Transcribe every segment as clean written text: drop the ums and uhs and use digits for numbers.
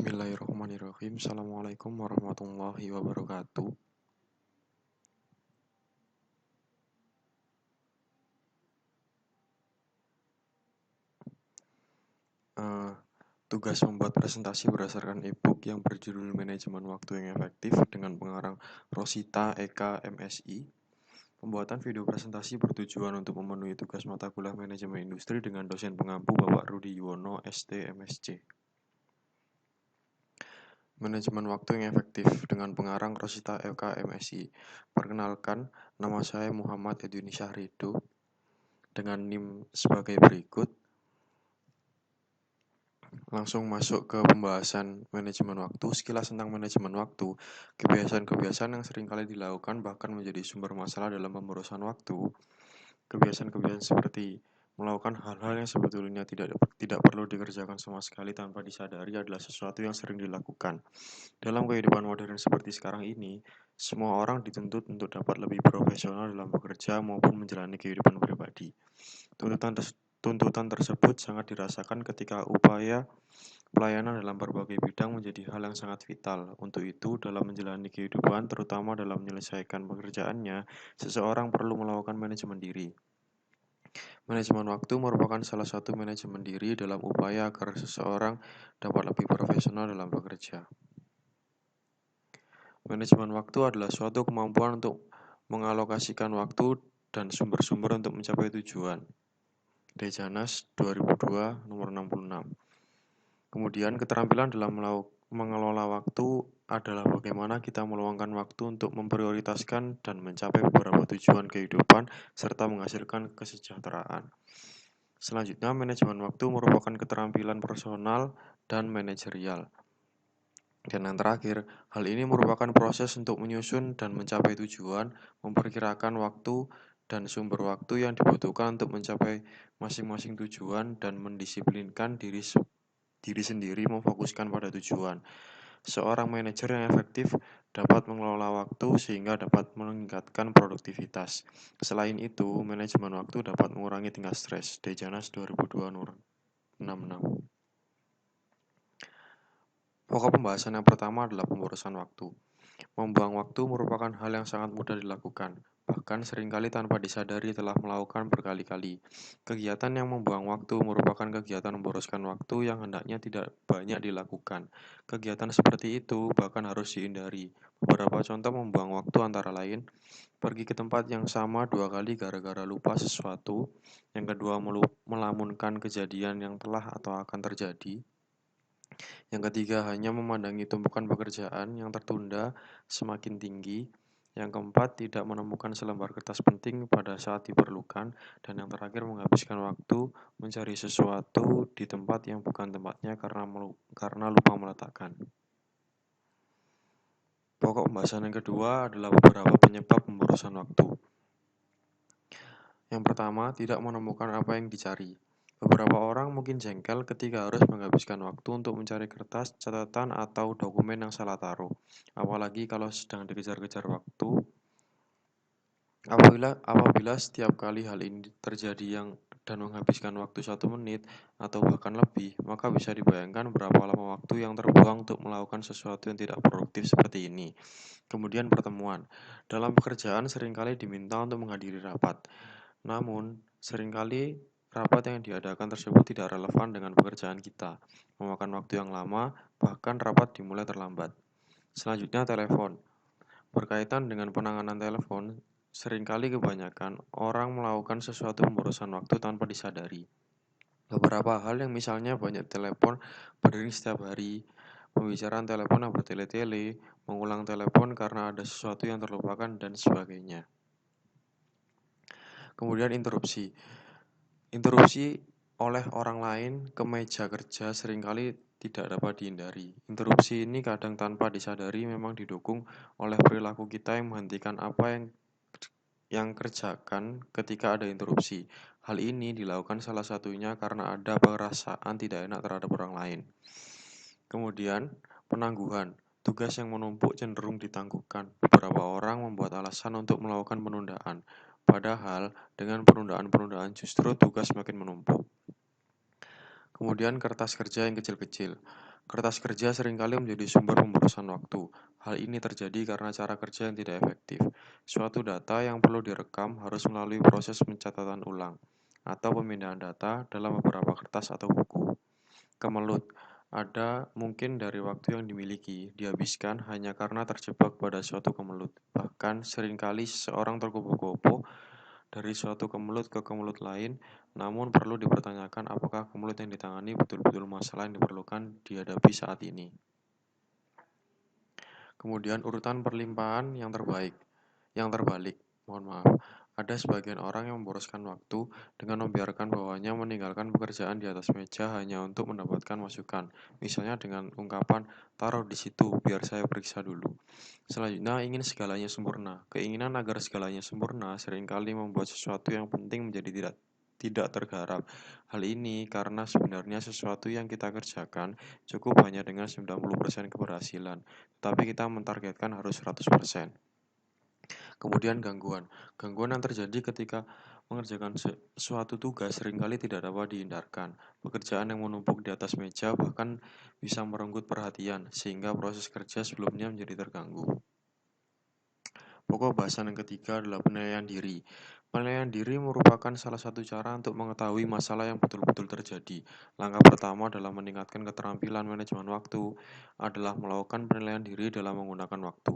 Bismillahirrahmanirrahim. Assalamualaikum warahmatullahi wabarakatuh. Eh, Tugas membuat presentasi berdasarkan e-book yang berjudul Manajemen Waktu yang Efektif dengan pengarang Rosita Eka MSI. Pembuatan video presentasi bertujuan untuk memenuhi tugas mata kuliah Manajemen Industri dengan dosen pengampu Bapak Rudi Yuwono, ST MSc. Manajemen Waktu yang Efektif dengan pengarang Rosita Eka MSI. Perkenalkan, nama saya Muhammad Edwin Syahrido dengan NIM sebagai berikut. Langsung masuk ke pembahasan manajemen waktu. Sekilas tentang manajemen waktu, kebiasaan-kebiasaan yang seringkali dilakukan bahkan menjadi sumber masalah dalam pemborosan waktu. Kebiasaan-kebiasaan seperti melakukan hal-hal yang sebetulnya tidak perlu dikerjakan sama sekali tanpa disadari adalah sesuatu yang sering dilakukan. Dalam kehidupan modern seperti sekarang ini, semua orang dituntut untuk dapat lebih profesional dalam bekerja maupun menjalani kehidupan pribadi. Tuntutan tersebut sangat dirasakan ketika upaya pelayanan dalam berbagai bidang menjadi hal yang sangat vital. Untuk itu, dalam menjalani kehidupan, terutama dalam menyelesaikan pekerjaannya, seseorang perlu melakukan manajemen diri. Manajemen waktu merupakan salah satu manajemen diri dalam upaya agar seseorang dapat lebih profesional dalam bekerja. Manajemen waktu adalah suatu kemampuan untuk mengalokasikan waktu dan sumber-sumber untuk mencapai tujuan. Dejanas 2002 nomor 66. Kemudian keterampilan dalam mengelola waktu adalah bagaimana kita meluangkan waktu untuk memprioritaskan dan mencapai beberapa tujuan kehidupan serta menghasilkan kesejahteraan. Selanjutnya, manajemen waktu merupakan keterampilan personal dan manajerial. Dan yang terakhir, hal ini merupakan proses untuk menyusun dan mencapai tujuan, memperkirakan waktu dan sumber waktu yang dibutuhkan untuk mencapai masing-masing tujuan dan mendisiplinkan diri sendiri memfokuskan pada tujuan. Seorang manajer yang efektif dapat mengelola waktu sehingga dapat meningkatkan produktivitas. Selain itu, manajemen waktu dapat mengurangi tingkat stres. Dejanas 2002 nomor 66. Pokok pembahasan yang pertama adalah pemborosan waktu. Membuang waktu merupakan hal yang sangat mudah dilakukan, bahkan seringkali tanpa disadari telah melakukan berkali-kali. Kegiatan yang membuang waktu merupakan kegiatan memboroskan waktu yang hendaknya tidak banyak dilakukan. Kegiatan seperti itu bahkan harus dihindari. Beberapa contoh membuang waktu antara lain, pergi ke tempat yang sama 2 kali gara-gara lupa sesuatu, yang kedua melamunkan kejadian yang telah atau akan terjadi, yang ketiga, hanya memandangi tumpukan pekerjaan yang tertunda semakin tinggi. Yang keempat, tidak menemukan selembar kertas penting pada saat diperlukan. Dan yang terakhir, menghabiskan waktu mencari sesuatu di tempat yang bukan tempatnya karena lupa meletakkan. Pokok pembahasan yang kedua adalah beberapa penyebab pemborosan waktu. Yang pertama, tidak menemukan apa yang dicari. Beberapa orang mungkin jengkel ketika harus menghabiskan waktu untuk mencari kertas, catatan, atau dokumen yang salah taruh. Apalagi kalau sedang dikejar-kejar waktu. Apabila setiap kali hal ini terjadi dan menghabiskan waktu 1 menit atau bahkan lebih, maka bisa dibayangkan berapa lama waktu yang terbuang untuk melakukan sesuatu yang tidak produktif seperti ini. Kemudian pertemuan. Dalam pekerjaan seringkali diminta untuk menghadiri rapat. Namun, seringkali rapat yang diadakan tersebut tidak relevan dengan pekerjaan kita, memakan waktu yang lama, bahkan rapat dimulai terlambat. Selanjutnya, telepon. Berkaitan dengan penanganan telepon, seringkali kebanyakan orang melakukan sesuatu pemborosan waktu tanpa disadari. Beberapa hal yang misalnya banyak telepon berdering setiap hari, pembicaraan telepon yang bertele-tele, mengulang telepon karena ada sesuatu yang terlupakan, dan sebagainya. Kemudian interupsi. Interupsi oleh orang lain ke meja kerja seringkali tidak dapat dihindari. Interupsi ini kadang tanpa disadari memang didukung oleh perilaku kita yang menghentikan apa yang kerjakan ketika ada interupsi. Hal ini dilakukan salah satunya karena ada perasaan tidak enak terhadap orang lain. Kemudian, penangguhan. Tugas yang menumpuk cenderung ditangguhkan. Beberapa orang membuat alasan untuk melakukan penundaan. Padahal, dengan penundaan-penundaan justru tugas makin menumpuk. Kemudian kertas kerja yang kecil-kecil. Kertas kerja seringkali menjadi sumber pemborosan waktu. Hal ini terjadi karena cara kerja yang tidak efektif. Suatu data yang perlu direkam harus melalui proses pencatatan ulang atau pemindahan data dalam beberapa kertas atau buku. Kemelut ada mungkin dari waktu yang dimiliki dihabiskan hanya karena terjebak pada suatu kemelut. Bahkan seringkali seseorang tergopoh-gopoh dari suatu kemelut ke kemelut lain, namun perlu dipertanyakan apakah kemelut yang ditangani betul-betul masalah yang diperlukan dihadapi saat ini. Kemudian urutan perlimpahan yang terbalik. Mohon maaf. Ada sebagian orang yang memboroskan waktu dengan membiarkan bahwanya meninggalkan pekerjaan di atas meja hanya untuk mendapatkan masukan. Misalnya dengan ungkapan, taruh di situ biar saya periksa dulu. Selanjutnya, ingin segalanya sempurna. Keinginan agar segalanya sempurna seringkali membuat sesuatu yang penting menjadi tidak tergarap. Hal ini karena sebenarnya sesuatu yang kita kerjakan cukup hanya dengan 90% keberhasilan, tapi kita mentargetkan harus 100%. Kemudian gangguan. Gangguan yang terjadi ketika mengerjakan suatu tugas seringkali tidak dapat dihindarkan. Pekerjaan yang menumpuk di atas meja bahkan bisa merenggut perhatian, sehingga proses kerja sebelumnya menjadi terganggu. Pokok bahasan yang ketiga adalah penilaian diri. Penilaian diri merupakan salah satu cara untuk mengetahui masalah yang betul-betul terjadi. Langkah pertama dalam meningkatkan keterampilan manajemen waktu adalah melakukan penilaian diri dalam menggunakan waktu.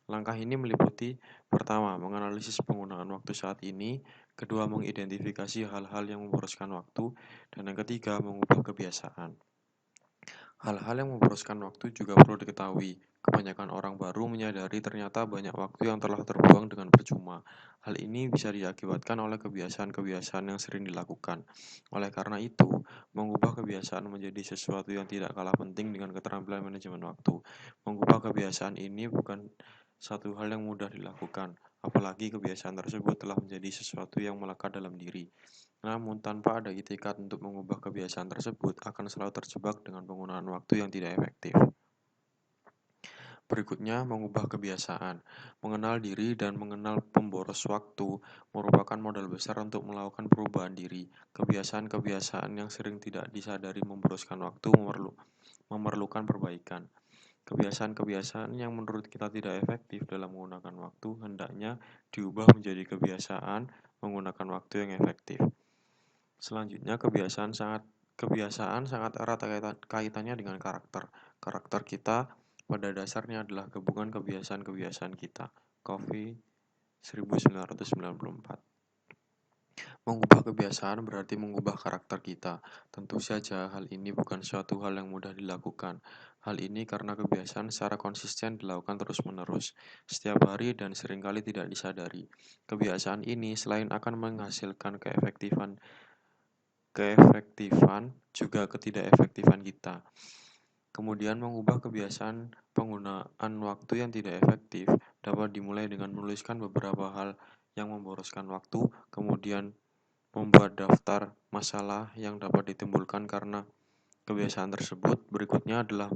Langkah ini meliputi: pertama, menganalisis penggunaan waktu saat ini; kedua, mengidentifikasi hal-hal yang memboroskan waktu; dan yang ketiga, mengubah kebiasaan. Hal-hal yang memboroskan waktu juga perlu diketahui. Kebanyakan orang baru menyadari ternyata banyak waktu yang telah terbuang dengan percuma. Hal ini bisa diakibatkan oleh kebiasaan-kebiasaan yang sering dilakukan. Oleh karena itu, mengubah kebiasaan menjadi sesuatu yang tidak kalah penting dengan keterampilan manajemen waktu. Mengubah kebiasaan ini bukan satu hal yang mudah dilakukan, apalagi kebiasaan tersebut telah menjadi sesuatu yang melekat dalam diri. Namun, tanpa ada itikad untuk mengubah kebiasaan tersebut, akan selalu terjebak dengan penggunaan waktu yang tidak efektif. Berikutnya, mengubah kebiasaan. Mengenal diri dan mengenal pemboros waktu merupakan modal besar untuk melakukan perubahan diri. Kebiasaan-kebiasaan yang sering tidak disadari memboroskan waktu memerlukan perbaikan. Kebiasaan-kebiasaan yang menurut kita tidak efektif dalam menggunakan waktu hendaknya diubah menjadi kebiasaan menggunakan waktu yang efektif. Selanjutnya, kebiasaan sangat erat kaitannya dengan karakter. Karakter kita pada dasarnya adalah gabungan kebiasaan-kebiasaan kita. Covey 1994. Mengubah kebiasaan berarti mengubah karakter kita. Tentu saja hal ini bukan suatu hal yang mudah dilakukan. Hal ini karena kebiasaan secara konsisten dilakukan terus-menerus, setiap hari dan seringkali tidak disadari. Kebiasaan ini selain akan menghasilkan keefektifan juga ketidakefektifan kita. Kemudian mengubah kebiasaan penggunaan waktu yang tidak efektif dapat dimulai dengan menuliskan beberapa hal yang memboroskan waktu, kemudian membuat daftar masalah yang dapat ditimbulkan karena kebiasaan tersebut. Berikutnya adalah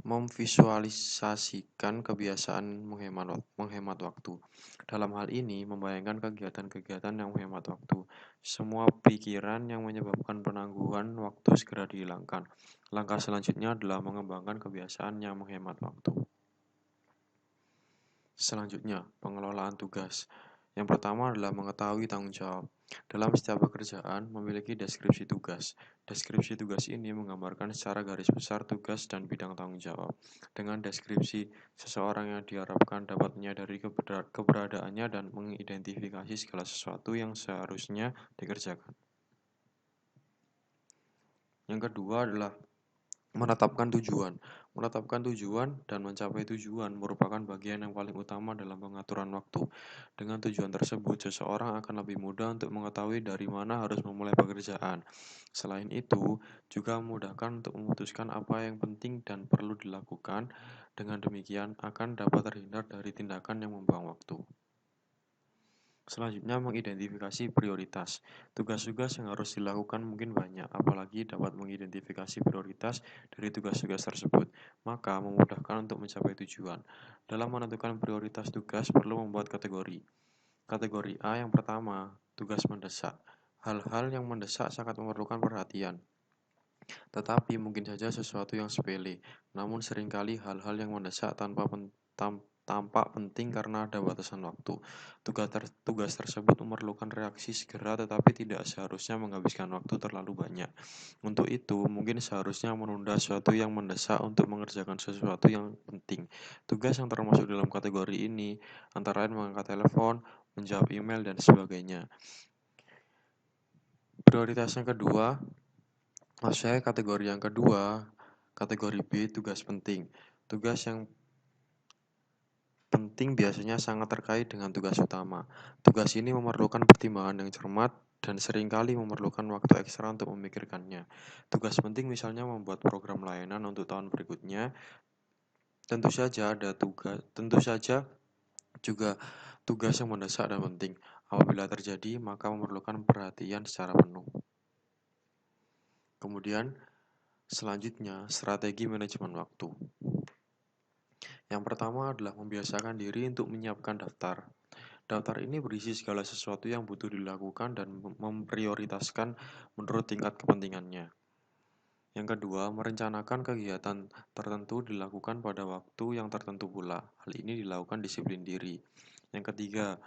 memvisualisasikan kebiasaan menghemat waktu. Dalam hal ini, membayangkan kegiatan-kegiatan yang menghemat waktu. Semua pikiran yang menyebabkan penangguhan waktu segera dihilangkan. Langkah selanjutnya adalah mengembangkan kebiasaan yang menghemat waktu. Selanjutnya, pengelolaan tugas. Yang pertama adalah mengetahui tanggung jawab. Dalam setiap pekerjaan memiliki deskripsi tugas. Deskripsi tugas ini menggambarkan secara garis besar tugas dan bidang tanggung jawab. Dengan deskripsi, seseorang yang diharapkan dapat menyadari keberadaannya dan mengidentifikasi segala sesuatu yang seharusnya dikerjakan. Yang kedua adalah menetapkan tujuan. Menetapkan tujuan dan mencapai tujuan merupakan bagian yang paling utama dalam pengaturan waktu. Dengan tujuan tersebut, seseorang akan lebih mudah untuk mengetahui dari mana harus memulai pekerjaan. Selain itu, juga memudahkan untuk memutuskan apa yang penting dan perlu dilakukan. Dengan demikian, akan dapat terhindar dari tindakan yang membuang waktu. Selanjutnya, mengidentifikasi prioritas. Tugas-tugas yang harus dilakukan mungkin banyak, apalagi dapat mengidentifikasi prioritas dari tugas-tugas tersebut, maka memudahkan untuk mencapai tujuan. Dalam menentukan prioritas tugas perlu membuat kategori. Kategori A yang pertama, tugas mendesak. Hal-hal yang mendesak sangat memerlukan perhatian. Tetapi mungkin saja sesuatu yang sepele, namun seringkali hal-hal yang mendesak tampak penting karena ada batasan waktu. Tugas tersebut memerlukan reaksi segera tetapi tidak seharusnya menghabiskan waktu terlalu banyak. Untuk itu, mungkin seharusnya menunda sesuatu yang mendesak untuk mengerjakan sesuatu yang penting. Tugas yang termasuk dalam kategori ini antara lain mengangkat telepon, menjawab email, dan sebagainya. Prioritas yang kedua, saya kategori yang kedua, kategori B, tugas penting. Tugas yang penting biasanya sangat terkait dengan tugas utama. Tugas ini memerlukan pertimbangan yang cermat dan seringkali memerlukan waktu ekstra untuk memikirkannya. Tugas penting misalnya membuat program layanan untuk tahun berikutnya. Tentu saja juga tugas yang mendesak dan penting. Apabila terjadi, maka memerlukan perhatian secara penuh. Kemudian, selanjutnya, strategi manajemen waktu. Yang pertama adalah membiasakan diri untuk menyiapkan daftar. Daftar ini berisi segala sesuatu yang butuh dilakukan dan memprioritaskan menurut tingkat kepentingannya. Yang kedua, merencanakan kegiatan tertentu dilakukan pada waktu yang tertentu pula. Hal ini dilakukan disiplin diri. Yang ketiga,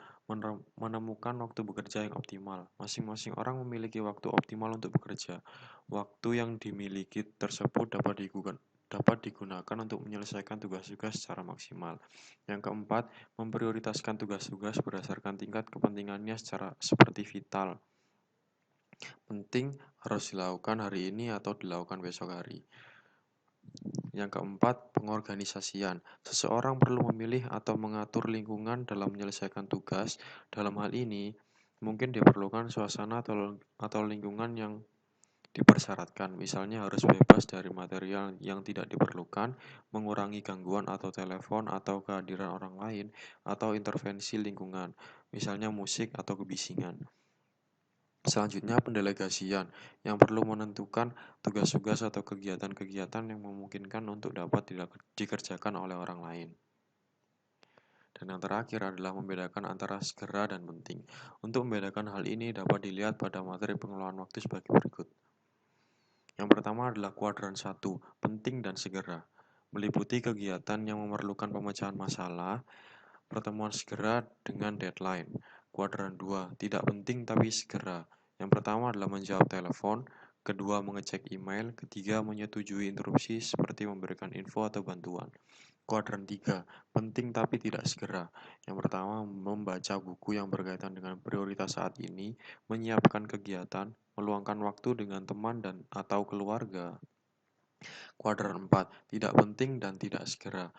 menemukan waktu bekerja yang optimal. Masing-masing orang memiliki waktu optimal untuk bekerja. Waktu yang dimiliki tersebut dapat digunakan untuk menyelesaikan tugas-tugas secara maksimal. Yang keempat, memprioritaskan tugas-tugas berdasarkan tingkat kepentingannya seperti vital, penting, harus dilakukan hari ini atau dilakukan besok hari. Yang keempat, pengorganisasian. Seseorang perlu memilih atau mengatur lingkungan dalam menyelesaikan tugas. Dalam hal ini, mungkin diperlukan suasana atau lingkungan yang dipersyaratkan, misalnya harus bebas dari material yang tidak diperlukan, mengurangi gangguan atau telepon atau kehadiran orang lain, atau intervensi lingkungan, misalnya musik atau kebisingan. Selanjutnya, pendelegasian yang perlu menentukan tugas-tugas atau kegiatan-kegiatan yang memungkinkan untuk dapat dikerjakan oleh orang lain. Dan yang terakhir adalah membedakan antara segera dan penting. Untuk membedakan hal ini dapat dilihat pada materi pengelolaan waktu sebagai berikut. Yang pertama adalah kuadran 1, penting dan segera. Meliputi kegiatan yang memerlukan pemecahan masalah, pertemuan segera dengan deadline. Kuadran 2, tidak penting tapi segera. Yang pertama adalah menjawab telepon, kedua mengecek email, ketiga menyetujui interupsi seperti memberikan info atau bantuan. Kuadran 3, penting tapi tidak segera. Yang pertama, membaca buku yang berkaitan dengan prioritas saat ini, menyiapkan kegiatan, meluangkan waktu dengan teman dan atau keluarga. Kuadran 4, tidak penting dan tidak segera.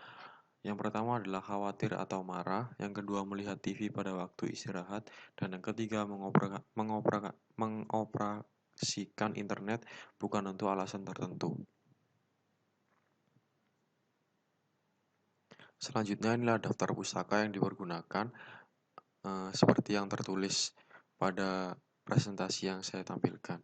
Yang pertama adalah khawatir atau marah, yang kedua melihat TV pada waktu istirahat, dan yang ketiga mengoperasikan internet bukan untuk alasan tertentu. Selanjutnya inilah daftar pustaka yang dipergunakan seperti yang tertulis pada presentasi yang saya tampilkan.